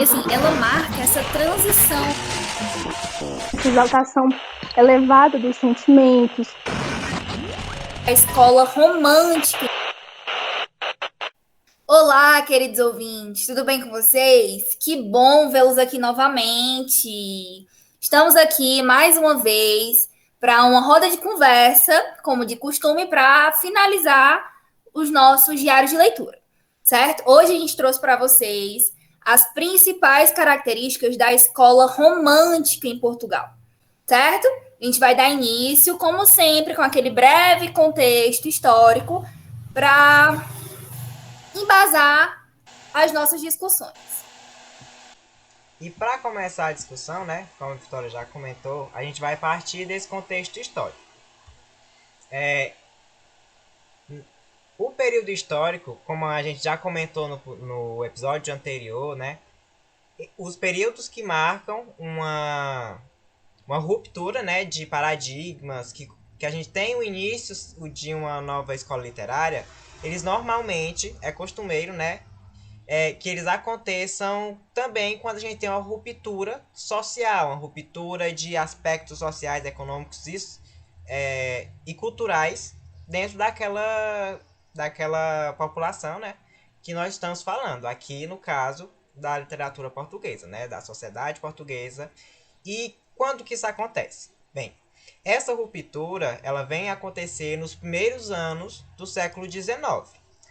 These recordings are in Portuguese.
E assim, ela marca essa transição. Essa exaltação elevada dos sentimentos. A escola romântica. Olá, queridos ouvintes, tudo bem com vocês? Que bom vê-los aqui novamente. Estamos aqui mais uma vez para uma roda de conversa, como de costume, para finalizar os nossos diários de leitura, certo? Hoje a gente trouxe para vocês as principais características da escola romântica em Portugal, certo? A gente vai dar início, como sempre, com aquele breve contexto histórico para embasar as nossas discussões. E para começar a discussão, né, como a Vitória já comentou, a gente vai partir desse contexto histórico. O período histórico, como a gente já comentou no episódio anterior, né, os períodos que marcam uma ruptura, né, de paradigmas, que a gente tem o início de uma nova escola literária, eles normalmente, é costumeiro, né, que eles aconteçam também quando a gente tem uma ruptura social, uma ruptura de aspectos sociais, econômicos e culturais dentro daquela população, né, que nós estamos falando. Aqui, no caso, da literatura portuguesa, né, da sociedade portuguesa. E quando que isso acontece? Bem, essa ruptura ela vem acontecer nos primeiros anos do século XIX.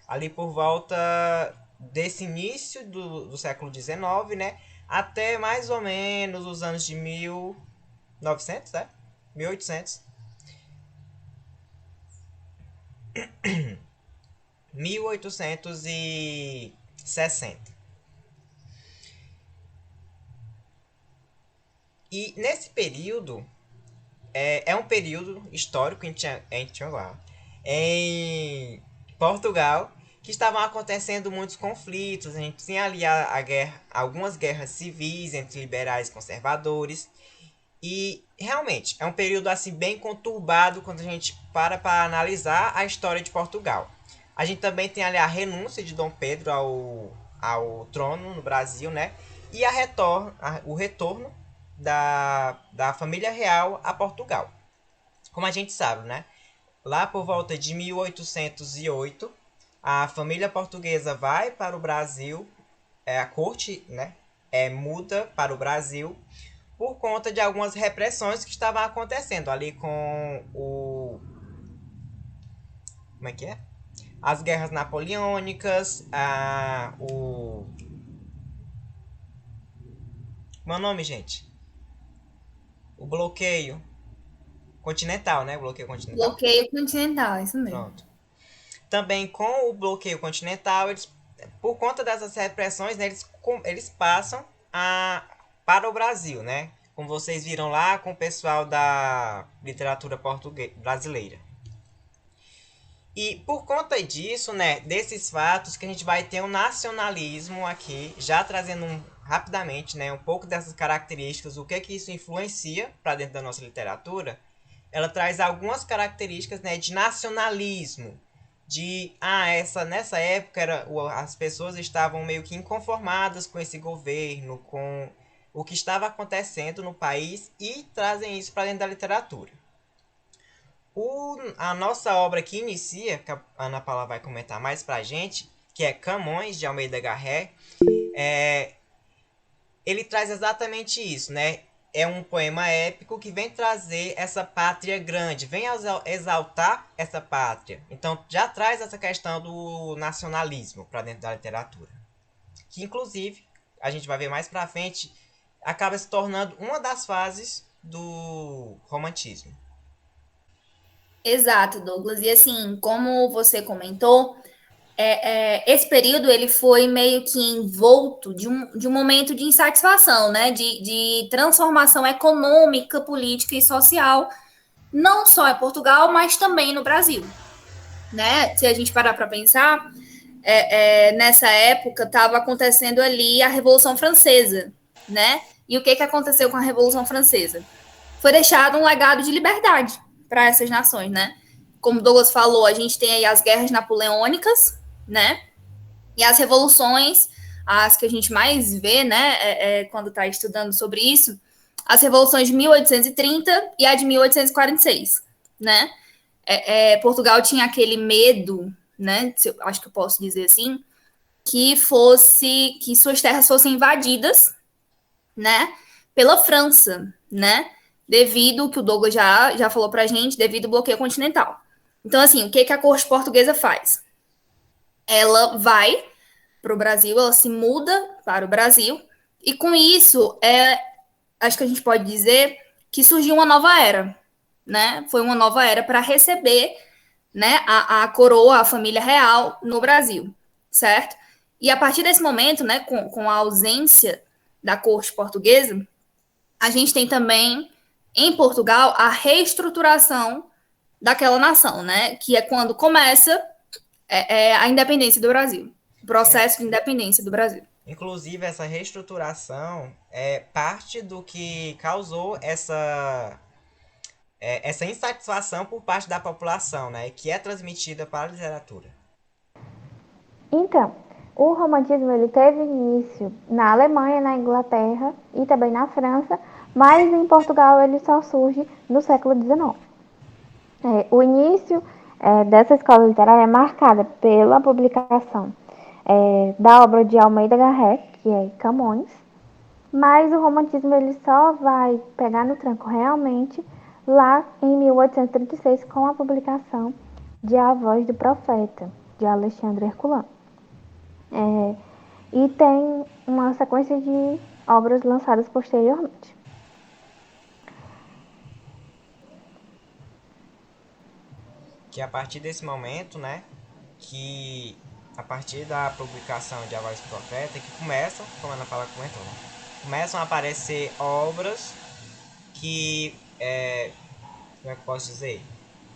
Ali por volta desse início do século XIX, né, até mais ou menos os anos de 1900, né? 1800. 1860. E nesse período, é um período histórico em Portugal, que estavam acontecendo muitos conflitos. A gente tinha ali algumas guerras civis entre liberais e conservadores. E realmente é um período assim bem conturbado quando a gente para analisar a história de Portugal. A gente também tem ali a renúncia de Dom Pedro ao trono no Brasil, né? E o retorno da família real a Portugal. Como a gente sabe, né? Lá por volta de 1808, a família portuguesa vai para o Brasil, a corte, né, muda para o Brasil por conta de algumas repressões que estavam acontecendo ali com como é que é? As guerras napoleônicas, meu nome, gente? O bloqueio continental, né? O bloqueio continental. Bloqueio continental, isso mesmo. Pronto. Também com o bloqueio continental, por conta dessas repressões, né, eles passam para o Brasil, né? Como vocês viram lá com o pessoal da literatura brasileira. E por conta disso, né, desses fatos, que a gente vai ter um nacionalismo aqui, já trazendo rapidamente, né, um pouco dessas características, o que isso influencia para dentro da nossa literatura. Ela traz algumas características, né, de nacionalismo, nessa época as pessoas estavam meio que inconformadas com esse governo, com o que estava acontecendo no país, e trazem isso para dentro da literatura. A nossa obra que inicia, que a Ana Paula vai comentar mais pra gente, que é Camões, de Almeida Garré, ele traz exatamente isso, né? É um poema épico que vem trazer essa pátria grande, vem exaltar essa pátria. Então já traz essa questão do nacionalismo para dentro da literatura. Que inclusive, a gente vai ver mais pra frente, acaba se tornando uma das fases do romantismo. Exato, Douglas. E assim, como você comentou, esse período ele foi meio que envolto de um momento de insatisfação, né? De transformação econômica, política e social, não só em Portugal, mas também no Brasil. Né? Se a gente parar para pensar, nessa época estava acontecendo ali a Revolução Francesa, né? E o que aconteceu com a Revolução Francesa? Foi deixado um legado de liberdade para essas nações, né? Como Douglas falou, a gente tem aí as guerras napoleônicas, né? E as revoluções as que a gente mais vê, né, quando está estudando sobre isso, as revoluções de 1830 e a de 1846, né? Portugal tinha aquele medo, né, acho que eu posso dizer assim, que suas terras fossem invadidas, né, pela França, né, devido que o Douglas já falou pra gente, devido ao bloqueio continental. Então, assim, o que a corte portuguesa faz? Ela vai para o Brasil, ela se muda para o Brasil, e com isso, acho que a gente pode dizer que surgiu uma nova era, né? Foi uma nova era para receber, né, a coroa, a família real no Brasil, certo? E a partir desse momento, né, com a ausência da corte portuguesa, a gente tem também em Portugal a reestruturação daquela nação, né? Que é quando começa a independência do Brasil, o É, processo de independência do Brasil. inclusive, essa reestruturação é parte do que causou essa insatisfação por parte da população, né? Que é transmitida para a literatura. Então, o romantismo ele teve início na Alemanha, na Inglaterra e também na França, mas em Portugal ele só surge no século XIX. O início dessa escola literária é marcada pela publicação da obra de Almeida Garrett, que é Camões, mas o romantismo ele só vai pegar no tranco realmente lá em 1836 com a publicação de A Voz do Profeta, de Alexandre Herculano. E tem uma sequência de obras lançadas posteriormente. Que a partir desse momento, né? Que a partir da publicação de A Voz do Profeta, que começam, como a Ana Paula comentou, né? Começam a aparecer obras que, como é que eu posso dizer?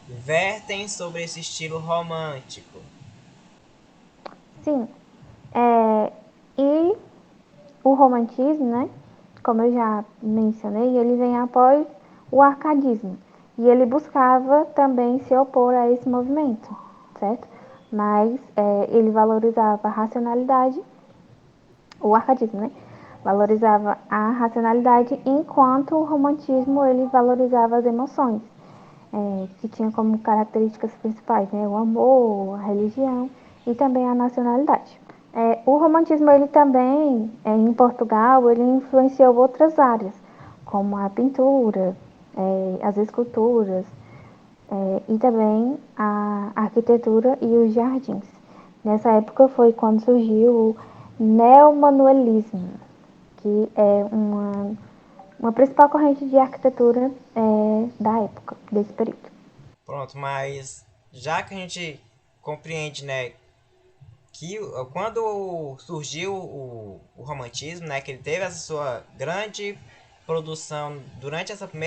Vertem sobre esse estilo romântico. Sim, e o romantismo, né, como eu já mencionei, ele vem após o arcadismo. E ele buscava também se opor a esse movimento, certo? Mas ele valorizava a racionalidade, o arcadismo, né? Valorizava a racionalidade, enquanto o romantismo ele valorizava as emoções, que tinha como características principais, né, o amor, a religião e também a nacionalidade. O romantismo ele também, em Portugal, ele influenciou outras áreas, como a pintura, as esculturas e também a arquitetura e os jardins. Nessa época foi quando surgiu o neomanuelismo, que é uma principal corrente de arquitetura da época, desse período. Pronto, mas já que a gente compreende, né, que quando surgiu o romantismo, né, que ele teve essa sua grande produção durante essa como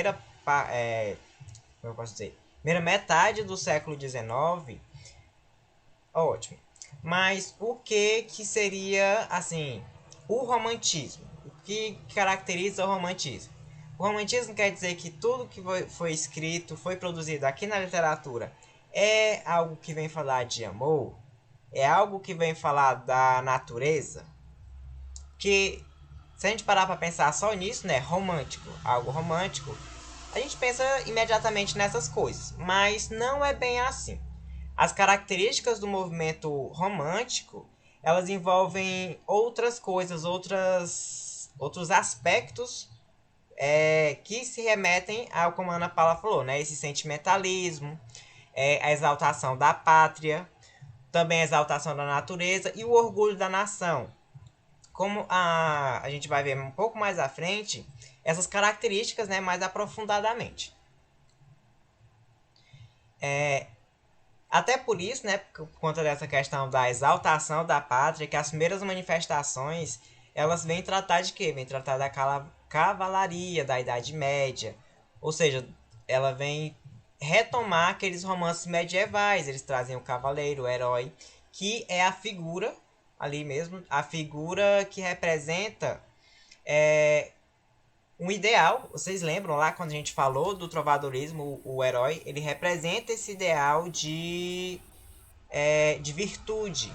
eu posso dizer, primeira metade do século XIX, ótimo. Mas o que seria, assim, o romantismo? O que caracteriza o romantismo? O romantismo quer dizer que tudo que foi escrito, foi produzido aqui na literatura, é algo que vem falar de amor? É algo que vem falar da natureza? Que, se a gente parar para pensar só nisso, né, romântico, algo romântico, a gente pensa imediatamente nessas coisas, mas não é bem assim. As características do movimento romântico, elas envolvem outras coisas, outros aspectos que se remetem ao como a Ana Paula falou, né? Esse sentimentalismo, a exaltação da pátria, também a exaltação da natureza e o orgulho da nação. Como a gente vai ver um pouco mais à frente, essas características, né, mais aprofundadamente. Até por isso, né, por conta dessa questão da exaltação da pátria, que as primeiras manifestações, elas vêm tratar de quê? Vêm tratar da cavalaria da Idade Média. Ou seja, ela vem retomar aqueles romances medievais. Eles trazem o cavaleiro, o herói, que é a figura, ali mesmo, a figura que representa um ideal. Vocês lembram lá quando a gente falou do trovadorismo, o herói, ele representa esse ideal de virtude.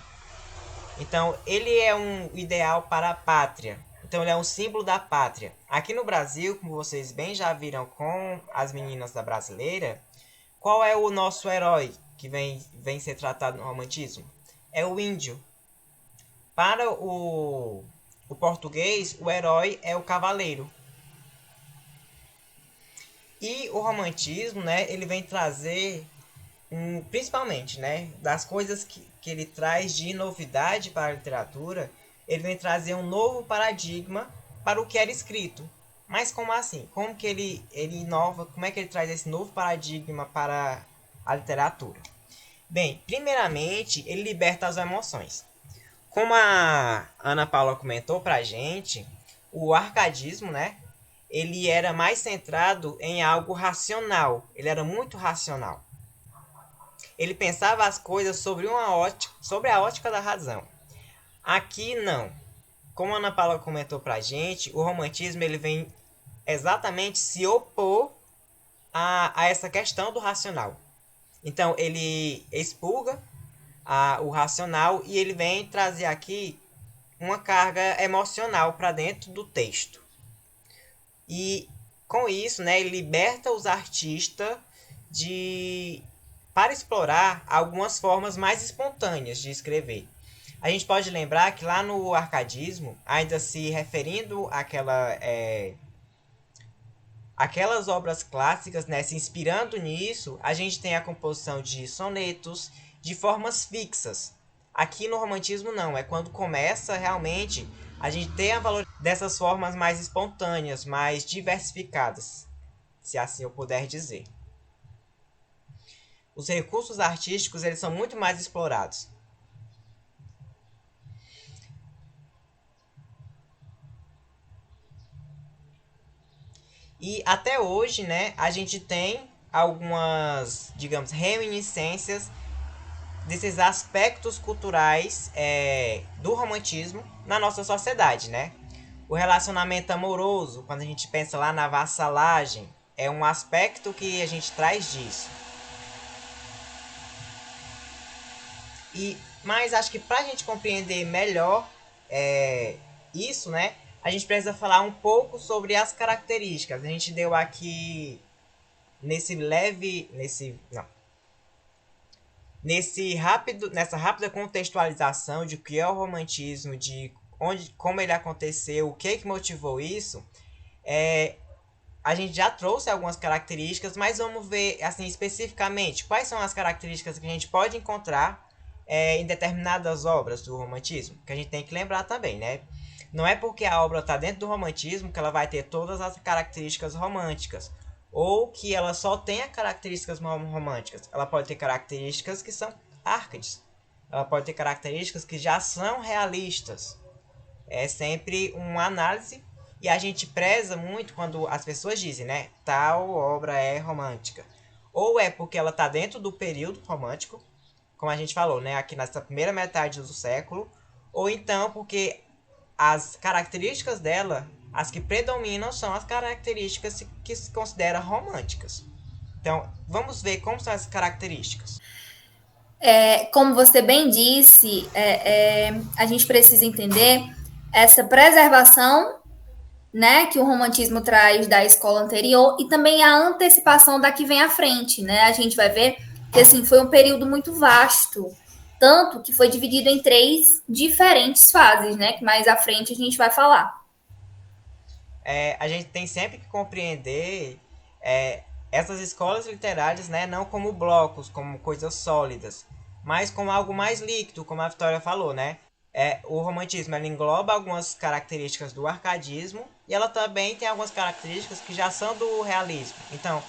Então, ele é um ideal para a pátria. Então, ele é um símbolo da pátria. Aqui no Brasil, como vocês bem já viram com as meninas da Brasileira, qual é o nosso herói que vem ser tratado no romantismo? É o índio. Para o português, o herói é o cavaleiro. E o romantismo, né, ele vem trazer, principalmente, né, das coisas que ele traz de novidade para a literatura, ele vem trazer um novo paradigma para o que era escrito. Mas como assim? Como que ele inova? Como é que ele traz esse novo paradigma para a literatura? Bem, primeiramente, ele liberta as emoções. Como a Ana Paula comentou pra gente, o arcadismo, né, ele era mais centrado em algo racional. Ele era muito racional. Ele pensava as coisas sobre a ótica da razão. Aqui não. Como a Ana Paula comentou pra gente, o romantismo ele vem exatamente se opor a essa questão do racional. Então ele expurga o racional e ele vem trazer aqui uma carga emocional para dentro do texto. E com isso, né, ele liberta os artistas para explorar algumas formas mais espontâneas de escrever. A gente pode lembrar que lá no arcadismo, ainda se referindo aquelas obras clássicas, né, se inspirando nisso, a gente tem a composição de sonetos de formas fixas. Aqui no romantismo não, é quando começa realmente a gente ter a valor dessas formas mais espontâneas, mais diversificadas, se assim eu puder dizer. Os recursos artísticos eles são muito mais explorados. E até hoje, né, a gente tem algumas, digamos, reminiscências desses aspectos culturais do romantismo na nossa sociedade, né? O relacionamento amoroso, quando a gente pensa lá na vassalagem, é um aspecto que a gente traz disso. Mas acho que para a gente compreender melhor isso, né? A gente precisa falar um pouco sobre as características. A gente deu aqui nessa rápida contextualização de o que é o romantismo, como ele aconteceu, o que motivou isso, a gente já trouxe algumas características, mas vamos ver assim especificamente quais são as características que a gente pode encontrar em determinadas obras do romantismo, que a gente tem que lembrar também, né? Não é porque a obra está dentro do romantismo que ela vai ter todas as características românticas, ou que ela só tenha características românticas. Ela pode ter características que são árcades. Ela pode ter características que já são realistas. É sempre uma análise e a gente preza muito quando as pessoas dizem, né? Tal obra é romântica. Ou é porque ela está dentro do período romântico, como a gente falou, né? Aqui nessa primeira metade do século. Ou então porque as características dela, as que predominam, são as características que se consideram românticas. Então, vamos ver como são as características. Como você bem disse, a gente precisa entender essa preservação, né, que o romantismo traz da escola anterior e também a antecipação da que vem à frente, né? A gente vai ver que assim foi um período muito vasto, tanto que foi dividido em 3 diferentes fases, né? Que mais à frente a gente vai falar. A gente tem sempre que compreender essas escolas literárias, né, não como blocos, como coisas sólidas, mas como algo mais líquido, como a Vitória falou, né? O romantismo ela engloba algumas características do arcadismo e ela também tem algumas características que já são do realismo. Então,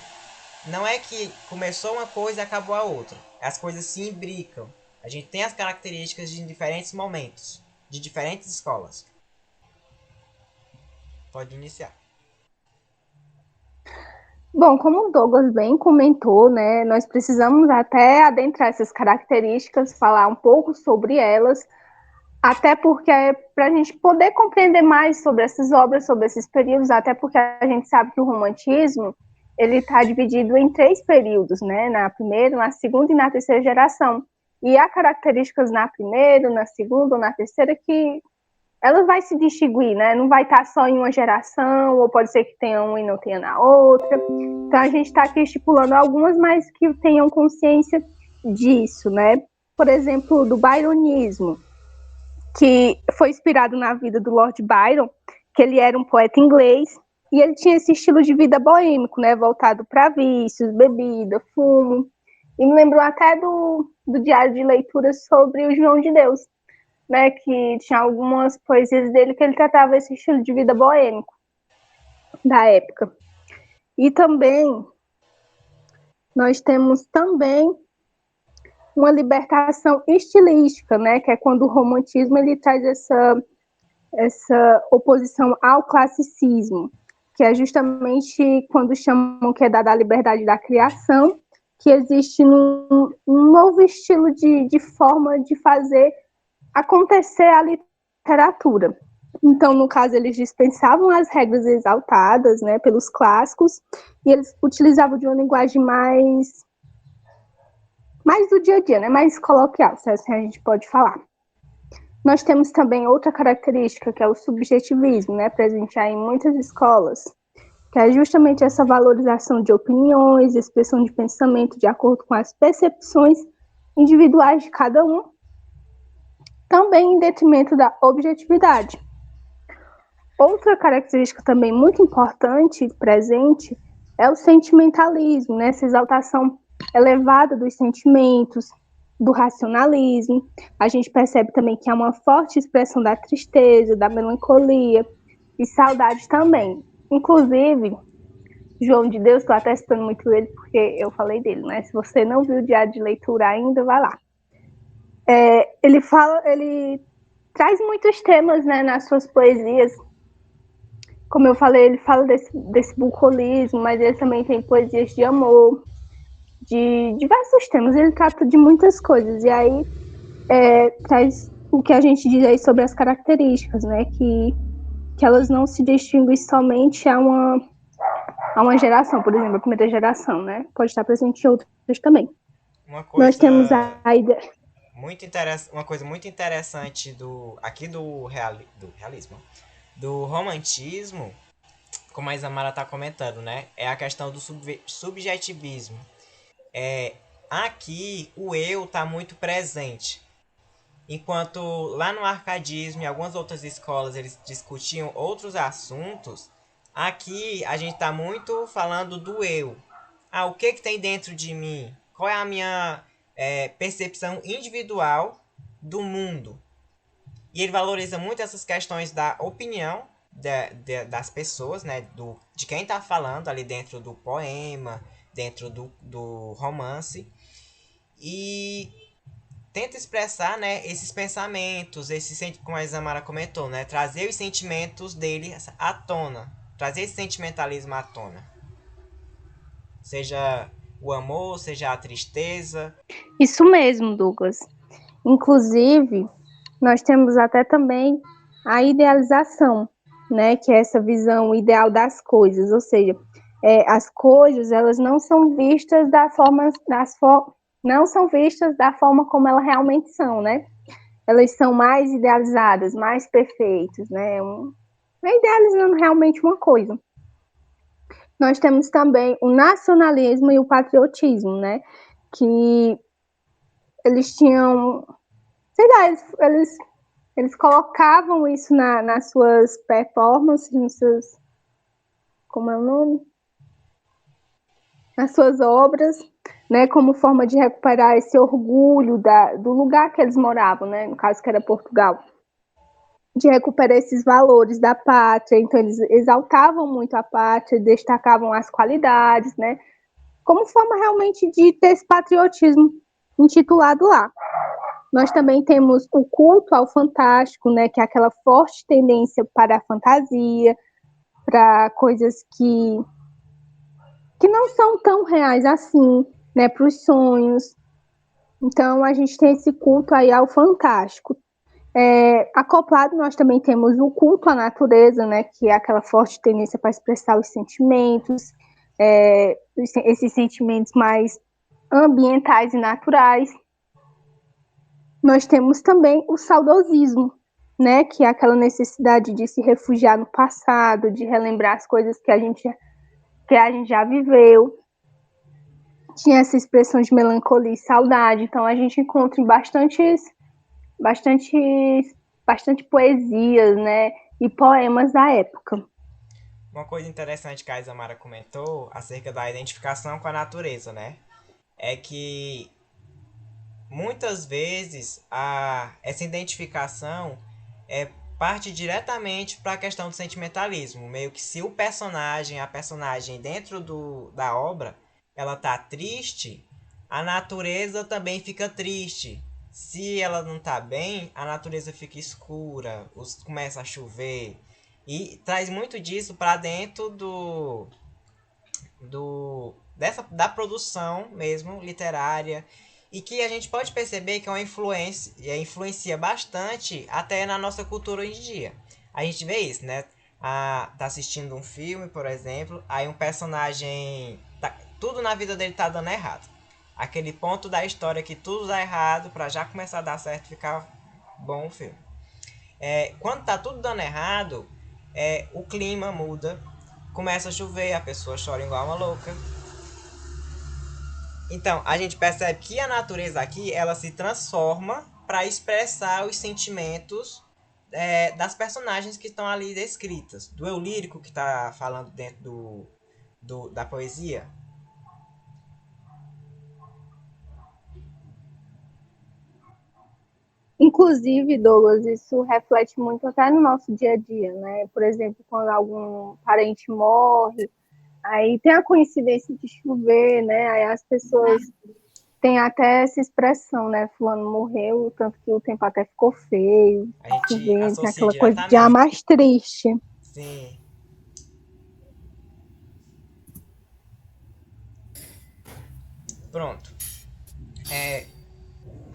não é que começou uma coisa e acabou a outra. As coisas se imbricam. A gente tem as características de diferentes momentos, de diferentes escolas. Pode iniciar. Bom, como o Douglas bem comentou, né, nós precisamos até adentrar essas características, falar um pouco sobre elas, até porque para a gente poder compreender mais sobre essas obras, sobre esses períodos, até porque a gente sabe que o romantismo ele está dividido em 3 períodos, né, na primeira, na segunda e na terceira geração. E há características na primeira, na segunda ou na terceira que ela vai se distinguir, né? Não vai estar só em uma geração, ou pode ser que tenha uma e não tenha na outra. Então a gente está aqui estipulando algumas, mas que tenham consciência disso, né? Por exemplo, do byronismo, que foi inspirado na vida do Lord Byron, que ele era um poeta inglês, e ele tinha esse estilo de vida boêmico, né? Voltado para vícios, bebida, fumo. E me lembrou até do diário de leitura sobre o João de Deus, né, que tinha algumas poesias dele que ele tratava esse estilo de vida boêmico da época. E também nós temos também uma libertação estilística, né, que é quando o romantismo ele traz essa oposição ao classicismo, que é justamente quando chamam que é dada a liberdade da criação, que existe um novo estilo de forma de fazer acontecer a literatura. Então, no caso, eles dispensavam as regras exaltadas, né, pelos clássicos, e eles utilizavam de uma linguagem mais do dia a dia, né, mais coloquial, se assim a gente pode falar. Nós temos também outra característica, que é o subjetivismo, né, presente em muitas escolas, que é justamente essa valorização de opiniões, expressão de pensamento de acordo com as percepções individuais de cada um, também em detrimento da objetividade. Outra característica também muito importante e presente é o sentimentalismo, né? Essa exaltação elevada dos sentimentos, do racionalismo. A gente percebe também que há uma forte expressão da tristeza, da melancolia e saudade também. Inclusive, João de Deus, estou até citando muito ele porque eu falei dele, né? Se você não viu o diário de leitura ainda, vai lá. Ele traz muitos temas, né, nas suas poesias. Como eu falei, ele fala desse bucolismo, mas ele também tem poesias de amor, de diversos temas. Ele trata de muitas coisas. E aí traz o que a gente diz aí sobre as características, né? Que elas não se distinguem somente a uma geração, por exemplo, a primeira geração, né? Pode estar presente em outras também. Uma coisa Nós temos a ideia. uma coisa muito interessante do realismo, do romantismo, como a Isamara está comentando, né? É a questão do subjetivismo. Aqui o eu está muito presente. Enquanto lá no arcadismo e algumas outras escolas eles discutiam outros assuntos, aqui a gente está muito falando do eu. O que tem dentro de mim? Qual é a minha percepção individual do mundo? E ele valoriza muito essas questões da opinião das pessoas, né? De quem está falando ali dentro do poema, dentro do romance. E tenta expressar, né, esses pensamentos, como a Isamara comentou, né? Trazer os sentimentos dele à tona. Trazer esse sentimentalismo à tona. Seja o amor, seja a tristeza. Isso mesmo, Douglas. Inclusive, nós temos até também a idealização, né, que é essa visão ideal das coisas, ou seja, as coisas elas não são vistas não são vistas da forma como elas realmente são, né? Elas são mais idealizadas, mais perfeitas, né? Idealizando realmente uma coisa. Nós temos também o nacionalismo e o patriotismo, né? Que eles tinham, sei lá, eles colocavam isso nas suas performances, nos seus, como é o nome? Nas suas obras, né, como forma de recuperar esse orgulho do lugar que eles moravam, né, no caso que era Portugal, de recuperar esses valores da pátria. Então eles exaltavam muito a pátria, destacavam as qualidades, né, como forma realmente de ter esse patriotismo intitulado lá. Nós também temos o culto ao fantástico, né, que é aquela forte tendência para a fantasia, para coisas que não são tão reais assim, né, para os sonhos. Então, a gente tem esse culto aí ao fantástico. Acoplado, nós também temos o culto à natureza, né, que é aquela forte tendência para expressar os sentimentos, esses sentimentos mais ambientais e naturais. nós temos também o saudosismo, né, que é aquela necessidade de se refugiar no passado, de relembrar as coisas que a gente já viveu. Tinha essa expressão de melancolia e saudade, então a gente encontra em bastante poesias, né, e poemas da época. Uma coisa interessante que a Isamara comentou acerca da identificação com a natureza, né? É que muitas vezes essa identificação parte diretamente para a questão do sentimentalismo. Meio que se a personagem dentro da obra, ela tá triste, a natureza também fica triste. Se ela não tá bem, a natureza fica escura, começa a chover. E traz muito disso para dentro da produção mesmo literária, e que a gente pode perceber que é uma influencia bastante até na nossa cultura hoje em dia. A gente vê isso, né? Tá assistindo um filme, por exemplo, aí um personagem tudo na vida dele tá dando errado. Aquele ponto da história que tudo dá errado para já começar a dar certo e ficar bom o filme. Quando tá tudo dando errado, o clima muda, começa a chover, a pessoa chora igual uma louca. Então, a gente percebe que a natureza aqui, ela se transforma para expressar os sentimentos das personagens que estão ali descritas. Do eu lírico que está falando dentro da poesia. Inclusive, Douglas, isso reflete muito até no nosso dia a dia, né? Por exemplo, quando algum parente morre, aí tem a coincidência de chover, né? Aí as pessoas têm até essa expressão, né? Fulano morreu, tanto que o tempo até ficou feio, A gente chovendo, tem associa aquela coisa de diretamente. mais triste. Sim. Pronto.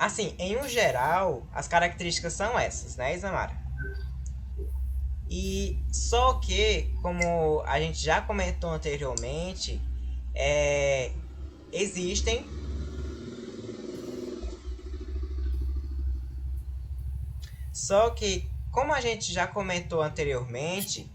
Assim, em um geral, as características são essas, né, Isamara? E só que, como a gente já comentou anteriormente, existem Só que, como a gente já comentou anteriormente,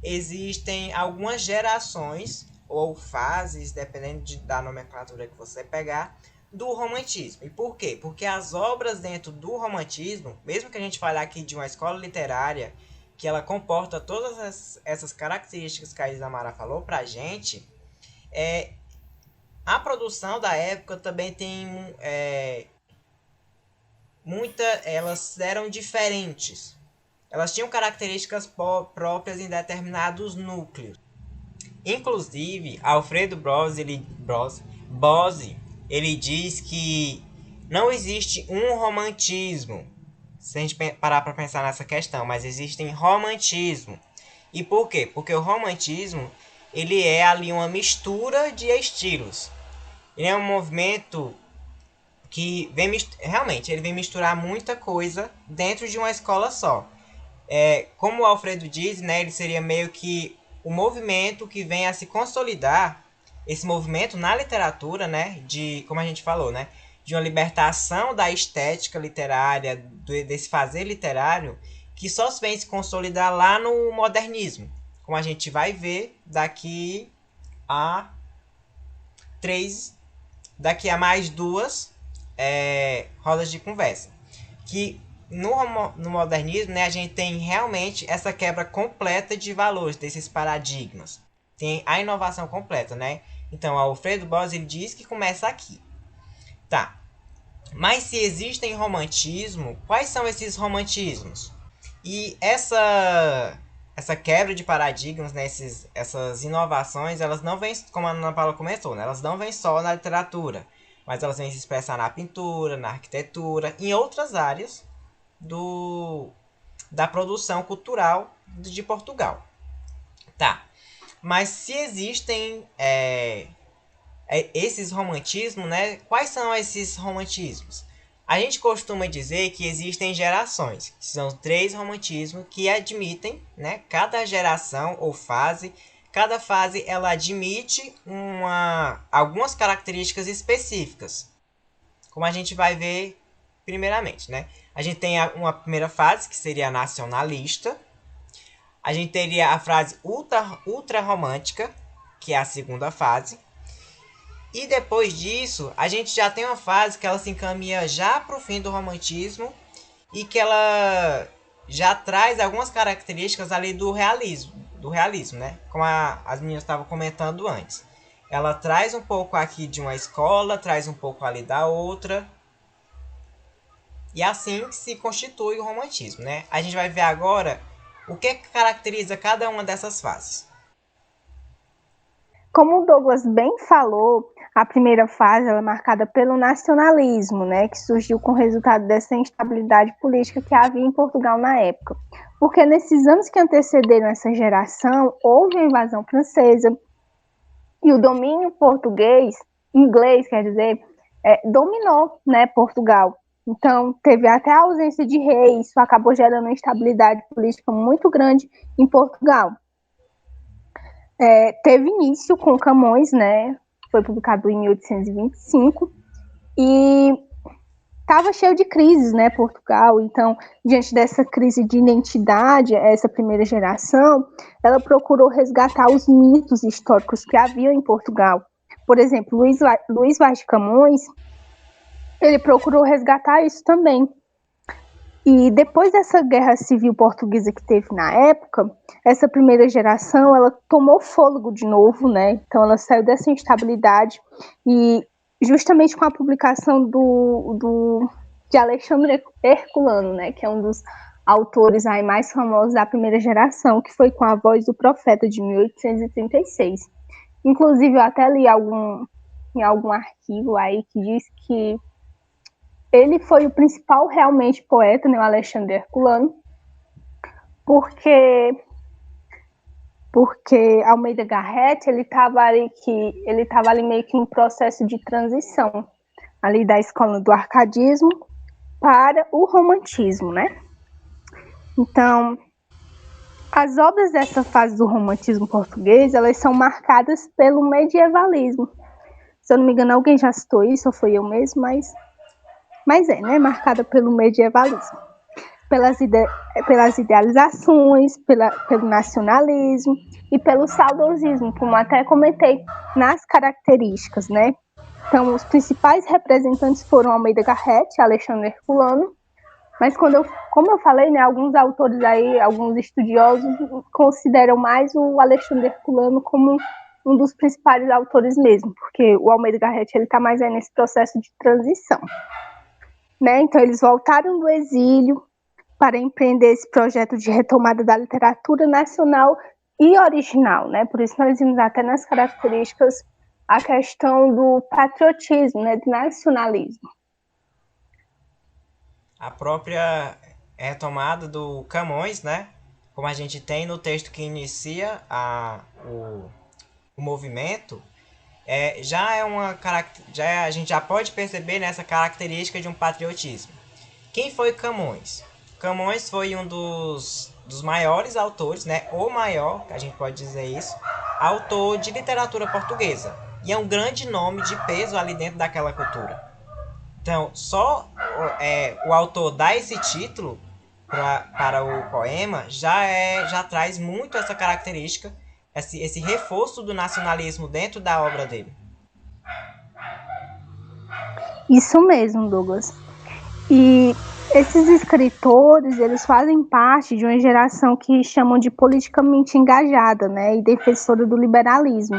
existem algumas gerações ou fases, dependendo da nomenclatura que você pegar, do romantismo. E por quê? Porque as obras dentro do romantismo, mesmo que a gente fale aqui de uma escola literária, que ela comporta todas essas características que a Isamara falou pra gente, a produção da época também tem elas eram diferentes. Elas tinham características próprias em determinados núcleos. Inclusive, Alfredo Bose, ele diz que não existe um romantismo, se a gente parar para pensar nessa questão, mas existe romantismo. E por quê? Porque o romantismo, ele é ali uma mistura de estilos. Ele é um movimento que realmente ele vem misturar muita coisa dentro de uma escola só. Como o Alfredo diz, né, ele seria meio que o movimento que vem a se consolidar, esse movimento na literatura, né, como a gente falou, né, de uma libertação da estética literária, desse fazer literário, que só vem se consolidar lá no modernismo, como a gente vai ver daqui a mais duas rodas de conversa. Que no modernismo, né, a gente tem realmente essa quebra completa de valores desses paradigmas. Tem a inovação completa, né? Então, Alfredo Bose ele diz que começa aqui. Tá. Mas se existem romantismo, quais são esses romantismos? E essa quebra de paradigmas, né, essas inovações, elas não vêm, como a Ana Paula comentou, né, elas não vêm só na literatura, mas elas vêm se expressar na pintura, na arquitetura, em outras áreas da produção cultural de Portugal. Tá. Mas se existem esses romantismos, né? Quais são esses romantismos? A gente costuma dizer que existem gerações, que são 3 romantismos que admitem, né? Cada geração ou fase, cada fase ela admite algumas características específicas, como a gente vai ver primeiramente, né? A gente tem uma primeira fase, que seria a nacionalista. A gente teria a frase ultra romântica, que é a segunda fase. E depois disso, a gente já tem uma fase que ela se encaminha já para o fim do romantismo e que ela já traz algumas características ali do realismo, né? Como as meninas estavam comentando antes. Ela traz um pouco aqui de uma escola, traz um pouco ali da outra. E assim se constitui o romantismo, né? A gente vai ver agora o que caracteriza cada uma dessas fases. Como o Douglas bem falou, a primeira fase ela é marcada pelo nacionalismo, né, que surgiu com o resultado dessa instabilidade política que havia em Portugal na época. Porque nesses anos que antecederam essa geração, houve a invasão francesa e o domínio inglês, quer dizer, dominou, né, Portugal. Então, teve até a ausência de reis, isso acabou gerando uma instabilidade política muito grande em Portugal. Teve início com Camões, né? Foi publicado em 1825 e estava cheio de crises, né? Portugal. Então, diante dessa crise de identidade, essa primeira geração, ela procurou resgatar os mitos históricos que havia em Portugal. Por exemplo, Luís Vaz de Camões, ele procurou resgatar isso também. E depois dessa guerra civil portuguesa que teve na época, essa primeira geração, ela tomou fôlego de novo, né? Então ela saiu dessa instabilidade e justamente com a publicação de Alexandre Herculano, né? Que é um dos autores aí mais famosos da primeira geração, que foi com A Voz do Profeta, de 1836. Inclusive, eu até li em algum arquivo aí que diz que ele foi o principal realmente poeta, né, o Alexandre Herculano, porque Almeida Garrett ele estava ali meio que em um processo de transição ali da escola do arcadismo para o romantismo, né? Então, as obras dessa fase do romantismo português, elas são marcadas pelo medievalismo. Se eu não me engano, alguém já citou isso, ou foi eu mesmo, mas né, marcada pelo medievalismo, pelas idealizações, pelo nacionalismo e pelo saudosismo, como até comentei nas características, né? Então, os principais representantes foram Almeida Garrett, Alexandre Herculano, mas como eu falei, né, alguns autores aí, alguns estudiosos consideram mais o Alexandre Herculano como um dos principais autores mesmo, porque o Almeida Garrett ele está mais aí nesse processo de transição. Né? Então, eles voltaram do exílio para empreender esse projeto de retomada da literatura nacional e original. Né? Por isso, nós vimos até nas características a questão do patriotismo, né? Do nacionalismo. A própria retomada do Camões, né? Como a gente tem no texto que inicia o movimento, a gente já pode perceber nessa característica de um patriotismo. Quem foi Camões? Camões foi um dos maiores autores, né? O maior, a gente pode dizer isso, autor de literatura portuguesa. E é um grande nome de peso ali dentro daquela cultura. Então, só o autor dar esse título para o poema já traz muito essa característica, esse reforço do nacionalismo dentro da obra dele. Isso mesmo, Douglas. E esses escritores, eles fazem parte de uma geração que chamam de politicamente engajada, né, e defensora do liberalismo.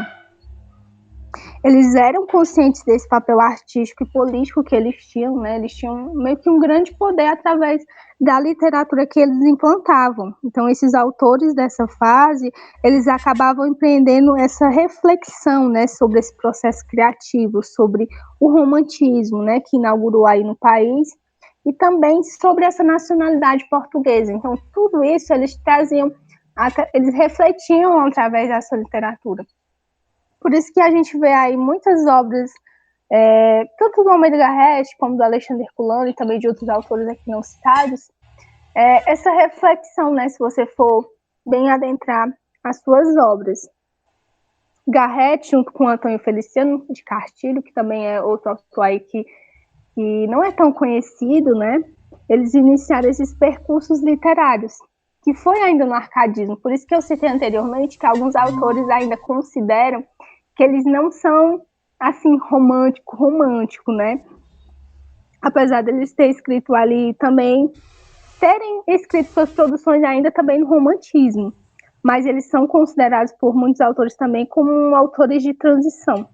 Eles eram conscientes desse papel artístico e político que eles tinham, né? Eles tinham meio que um grande poder através da literatura que eles implantavam. Então, esses autores dessa fase, eles acabavam empreendendo essa reflexão, né, sobre esse processo criativo, sobre o romantismo, né, que inaugurou aí no país, e também sobre essa nacionalidade portuguesa. Então, tudo isso eles traziam, eles refletiam através dessa literatura. Por isso que a gente vê aí muitas obras, tanto do Almeida Garrett, como do Alexandre Herculano e também de outros autores aqui não citados, essa reflexão, né, se você for bem adentrar as suas obras. Garrett, junto com Antônio Feliciano de Castilho, que também é outro autor aí que que não é tão conhecido, né? Eles iniciaram esses percursos literários, que foi ainda no arcadismo. Por isso que eu citei anteriormente que alguns autores ainda consideram que eles não são assim romântico, né? Apesar deles terem escrito ali também, terem escrito suas produções ainda também no romantismo, mas eles são considerados por muitos autores também como autores de transição.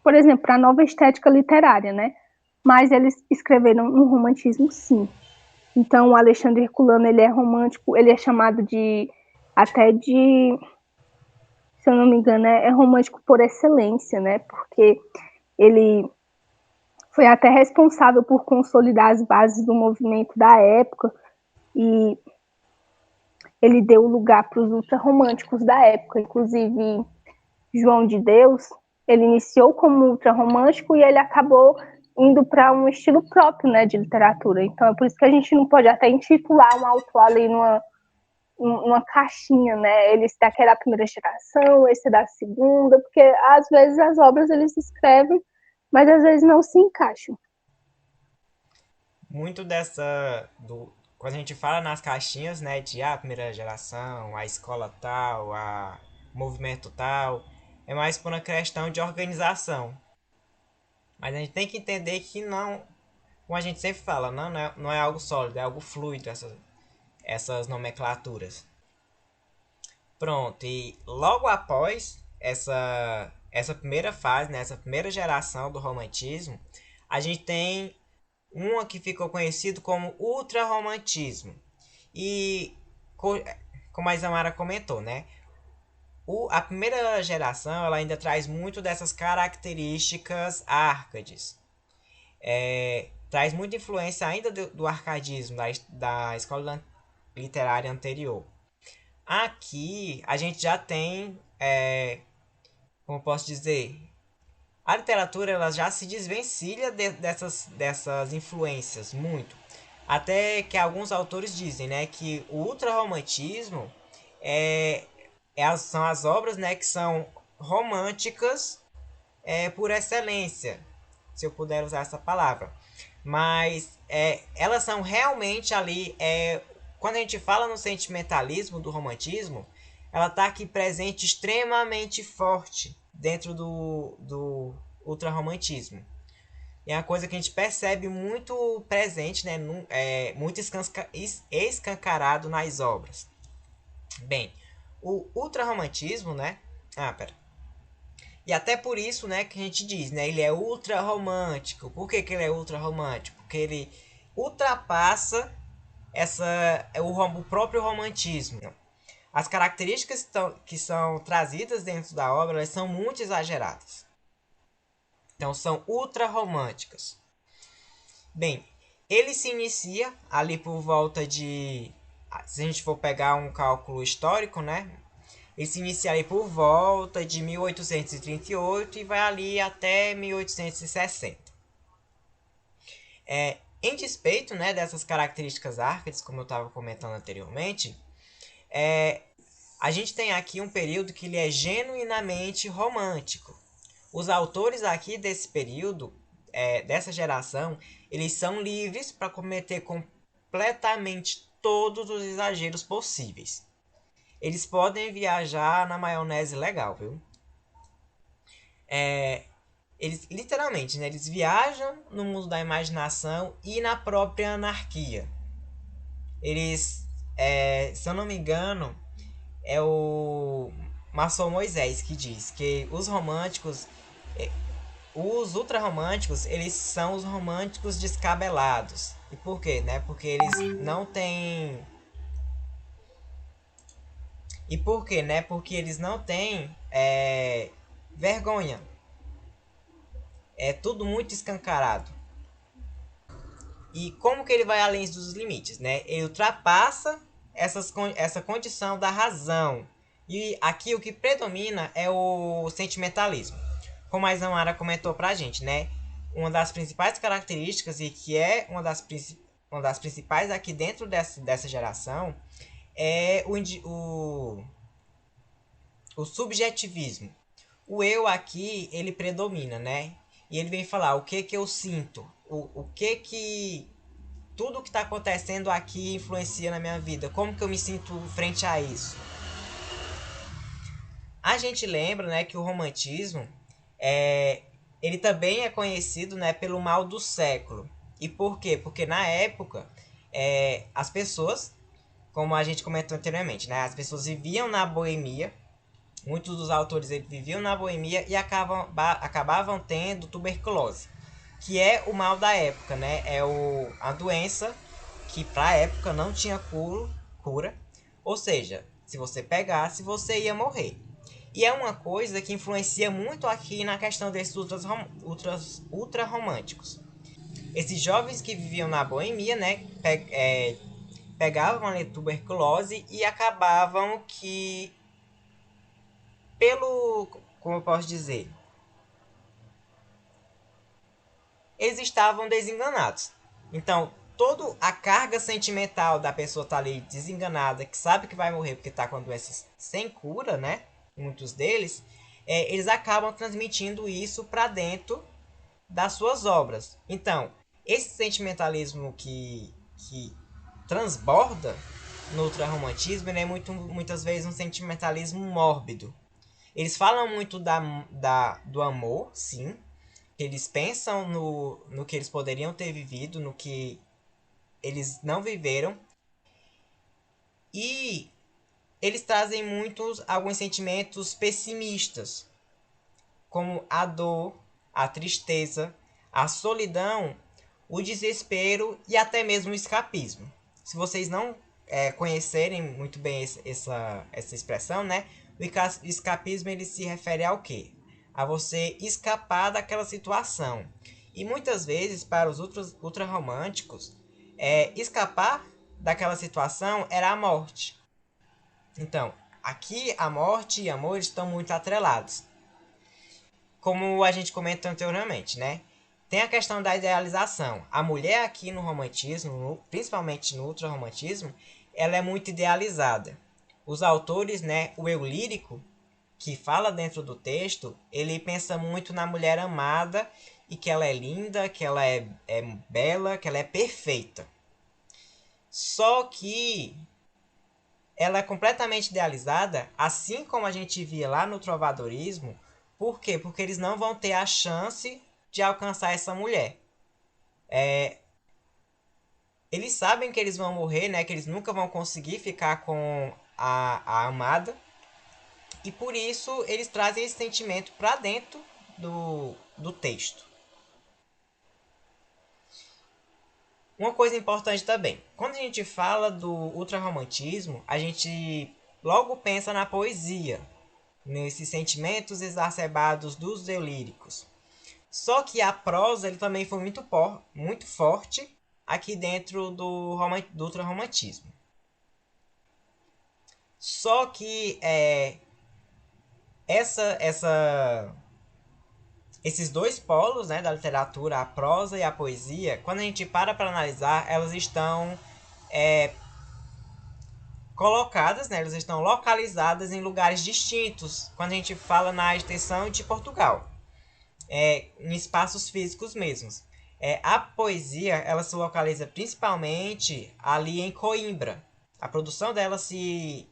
Por exemplo, para a nova estética literária, né? Mas eles escreveram no romantismo, sim. Então, o Alexandre Herculano, ele é romântico, ele é chamado de, até de, se eu não me engano, é romântico por excelência, né? Porque ele foi até responsável por consolidar as bases do movimento da época e ele deu lugar para os ultrarromânticos da época, inclusive João de Deus, ele iniciou como ultrarromântico e ele acabou indo para um estilo próprio, né, de literatura. Então é por isso que a gente não pode até intitular um autor ali numa caixinha, né? Ele está aqui da primeira geração, esse é da segunda, porque às vezes as obras eles escrevem, mas às vezes não se encaixam. Muito quando a gente fala nas caixinhas, né, de primeira geração, a escola tal, a movimento tal, é mais por uma questão de organização. Mas a gente tem que entender que não, como a gente sempre fala, não é algo sólido, é algo fluido essas nomenclaturas. Pronto, e logo após essa primeira fase, né, essa primeira geração do romantismo, a gente tem uma que ficou conhecido como ultrarromantismo. E como a Isamara comentou, né? A primeira geração ela ainda traz muito dessas características árcades. Traz muita influência ainda do arcadismo, da escola literária anterior. Aqui a gente já tem, como posso dizer, a literatura ela já se desvencilha dessas influências muito. Até que alguns autores dizem, né, que o ultrarromantismo são as obras, né, que são românticas por excelência, se eu puder usar essa palavra. Mas elas são realmente ali. Quando a gente fala no sentimentalismo do romantismo, ela está aqui presente extremamente forte dentro do ultrarromantismo. É uma coisa que a gente percebe muito presente, né, muito escancarado nas obras. Bem, o ultrarromantismo, né? Pera. E até por isso, né, que a gente diz, né, ele é ultra romântico. Por que ele é ultra romântico? Porque ele ultrapassa o próprio romantismo. As características que são trazidas dentro da obra, elas são muito exageradas. Então são ultra românticas. Bem, ele se inicia ali por volta de, se a gente for pegar um cálculo histórico, né? Ele se inicia ali por volta de 1838 e vai ali até 1860. Em despeito, né, dessas características árcades, como eu estava comentando anteriormente, a gente tem aqui um período que ele é genuinamente romântico. Os autores aqui desse período, dessa geração, eles são livres para cometer completamente todos os exageros possíveis. Eles podem viajar na maionese legal, viu? Eles, literalmente, né, eles viajam no mundo da imaginação e na própria anarquia. Eles, se eu não me engano, é o Marcel Moisés que diz que os românticos, os ultrarromânticos, eles são os românticos descabelados. E por quê, né? Porque eles não têm... E por quê, né? Porque eles não têm vergonha. É tudo muito escancarado. E como que ele vai além dos limites, né? Ele ultrapassa essa condição da razão. E aqui o que predomina é o sentimentalismo. Como a Isamara comentou pra gente, né? Uma das principais características e que é uma das principais aqui dentro dessa geração é o subjetivismo. O eu aqui, ele predomina, né? e ele vem falar o que que eu sinto, o que tudo que está acontecendo aqui influencia na minha vida, como que eu me sinto frente a isso. A gente lembra, né, que o romantismo ele também é conhecido, né, pelo mal do século. E por quê? Porque na época as pessoas, como a gente comentou anteriormente, né, as pessoas viviam na boemia. Muitos dos autores eles viviam na boemia e acabavam tendo tuberculose, que é o mal da época, né? É a doença que para a época não tinha cura. Ou seja, se você pegasse, você ia morrer. E é uma coisa que influencia muito aqui na questão desses ultra românticos. Esses jovens que viviam na boemia, né, pegavam a tuberculose e acabavam que como eu posso dizer, eles estavam desenganados. Então, toda a carga sentimental da pessoa tá ali desenganada, que sabe que vai morrer porque tá com doenças sem cura, né? Muitos deles, eles acabam transmitindo isso para dentro das suas obras. Então, esse sentimentalismo que transborda no ultrarromantismo, ele é muitas vezes um sentimentalismo mórbido. Eles falam muito do amor, sim. Eles pensam no que eles poderiam ter vivido, no que eles não viveram. E eles trazem alguns sentimentos pessimistas, como a dor, a tristeza, a solidão, o desespero e até mesmo o escapismo. Se vocês não conhecerem muito bem essa expressão, né? O escapismo ele se refere ao quê? A você escapar daquela situação. E muitas vezes, para os ultrarromânticos, escapar daquela situação era a morte. Então, aqui a morte e amor estão muito atrelados. Como a gente comentou anteriormente, né? Tem a questão da idealização. A mulher aqui no romantismo, principalmente no ultrarromantismo, ela é muito idealizada. Os autores, né, o eu lírico, que fala dentro do texto, ele pensa muito na mulher amada e que ela é linda, que ela é bela, que ela é perfeita. Só que ela é completamente idealizada, assim como a gente via lá no trovadorismo. Por quê? Porque eles não vão ter a chance de alcançar essa mulher. Eles sabem que eles vão morrer, né? Que eles nunca vão conseguir ficar com a amada. E por isso eles trazem esse sentimento para dentro do texto. Uma coisa importante também. Quando a gente fala do ultrarromantismo, a gente logo pensa na poesia, nesses sentimentos exacerbados dos eu líricos. Só que a prosa ele também foi muito forte aqui dentro do ultrarromantismo. Só que esses dois polos, né, da literatura, a prosa e a poesia, quando a gente para analisar, elas estão colocadas, né, elas estão localizadas em lugares distintos quando a gente fala na extensão de Portugal. Em espaços físicos mesmos. A poesia ela se localiza principalmente ali em Coimbra. A produção dela se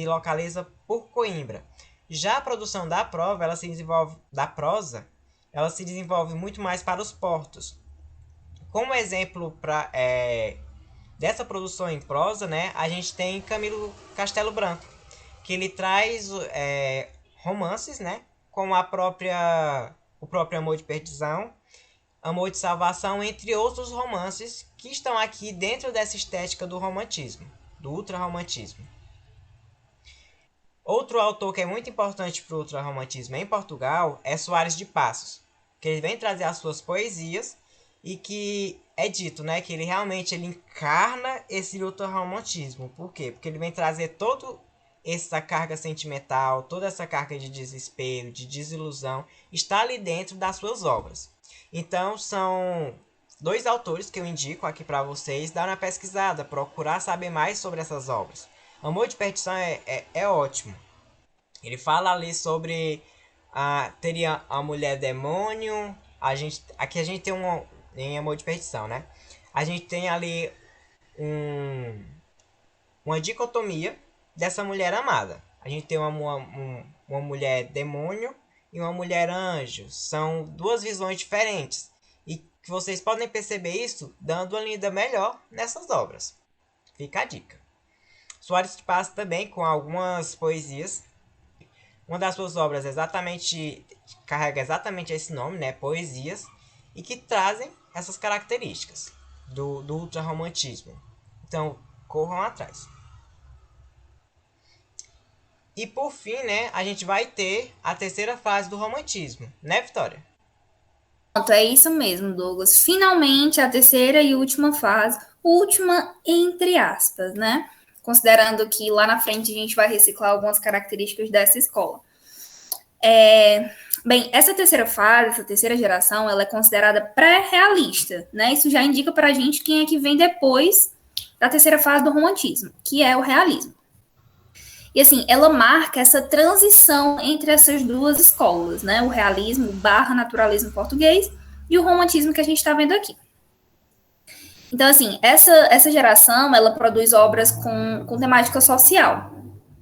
localiza por Coimbra. Já a produção da prosa, ela se desenvolve muito mais para os portos. Como exemplo dessa produção em prosa, né, a gente tem Camilo Castelo Branco, que ele traz romances, né, como o próprio Amor de Perdição, Amor de Salvação, entre outros romances que estão aqui dentro dessa estética do romantismo, do ultrarromantismo. Outro autor que é muito importante para o ultrarromantismo em Portugal é Soares de Passos, que ele vem trazer as suas poesias e que é dito, né, que ele realmente encarna esse ultrarromantismo. Por quê? Porque ele vem trazer toda essa carga sentimental, toda essa carga de desespero, de desilusão, está ali dentro das suas obras. Então, são dois autores que eu indico aqui para vocês dar uma pesquisada, procurar saber mais sobre essas obras. Amor de Perdição é ótimo. Ele fala ali sobre teria a mulher demônio, Aqui a gente tem em Amor de Perdição, né? A gente tem ali uma dicotomia dessa mulher amada. A gente tem uma mulher demônio e uma mulher anjo. São duas visões diferentes. E que vocês podem perceber isso dando uma lida melhor nessas obras. Fica a dica. Soares passa também com algumas poesias. Uma das suas obras carrega exatamente esse nome, né? Poesias. E que trazem essas características do ultrarromantismo. Então, corram atrás. E por fim, né, a gente vai ter a terceira fase do romantismo, né, Vitória? Pronto, é isso mesmo, Douglas. Finalmente, a terceira e última fase, última entre aspas, né? Considerando que lá na frente a gente vai reciclar algumas características dessa escola. Bem, essa terceira fase, essa terceira geração, ela é considerada pré-realista, né? Isso já indica pra gente quem é que vem depois da terceira fase do romantismo, que é o realismo. E assim, ela marca essa transição entre essas duas escolas, né? O realismo / naturalismo português e o romantismo que a gente está vendo aqui. Então, assim, essa geração, ela produz obras com temática social,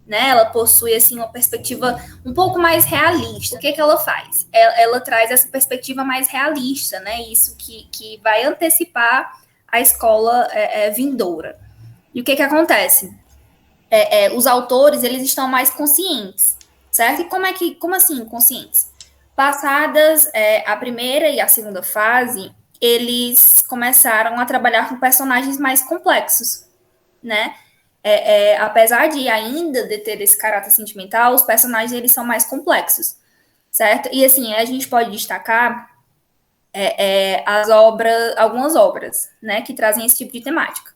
né? Ela possui, assim, uma perspectiva um pouco mais realista. O que ela faz? Ela traz essa perspectiva mais realista, né? Isso que vai antecipar a escola vindoura. E o que acontece? Os autores, eles estão mais conscientes, certo? E como assim conscientes? Passadas a primeira e a segunda fase, eles começaram a trabalhar com personagens mais complexos, né? Apesar de ainda de ter esse caráter sentimental, os personagens, eles são mais complexos, certo? E assim, a gente pode destacar algumas obras, né, que trazem esse tipo de temática.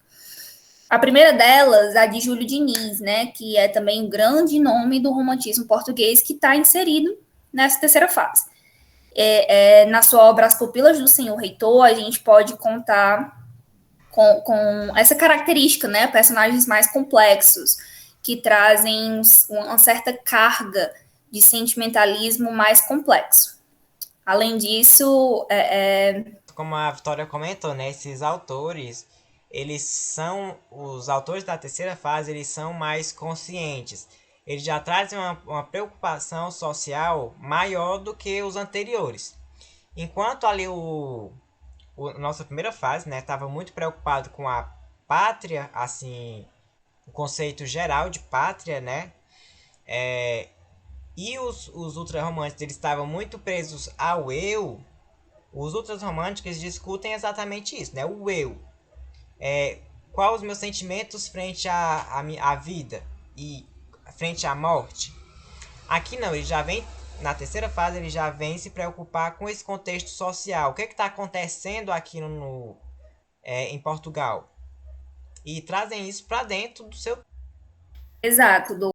A primeira delas, a de Júlio Diniz, né, que é também um grande nome do romantismo português que está inserido nessa terceira fase. Na sua obra As Pupilas do Senhor Reitor, a gente pode contar com essa característica, né, personagens mais complexos, que trazem uma certa carga de sentimentalismo mais complexo. Além disso, Como a Vitória comentou, né, esses autores, os autores da terceira fase, eles são mais conscientes. Eles já trazem uma preocupação social maior do que os anteriores. Enquanto ali nossa primeira fase, né, estava muito preocupado com a pátria, assim, o conceito geral de pátria, né, e os ultrarromânticos, eles estavam muito presos ao eu. Os ultrarromânticos discutem exatamente isso, né, o eu. Quais os meus sentimentos frente à vida e frente à morte. Aqui não, ele já vem, na terceira fase, ele já vem se preocupar com esse contexto social. O que está acontecendo aqui em Portugal? E trazem isso para dentro do seu... Exato,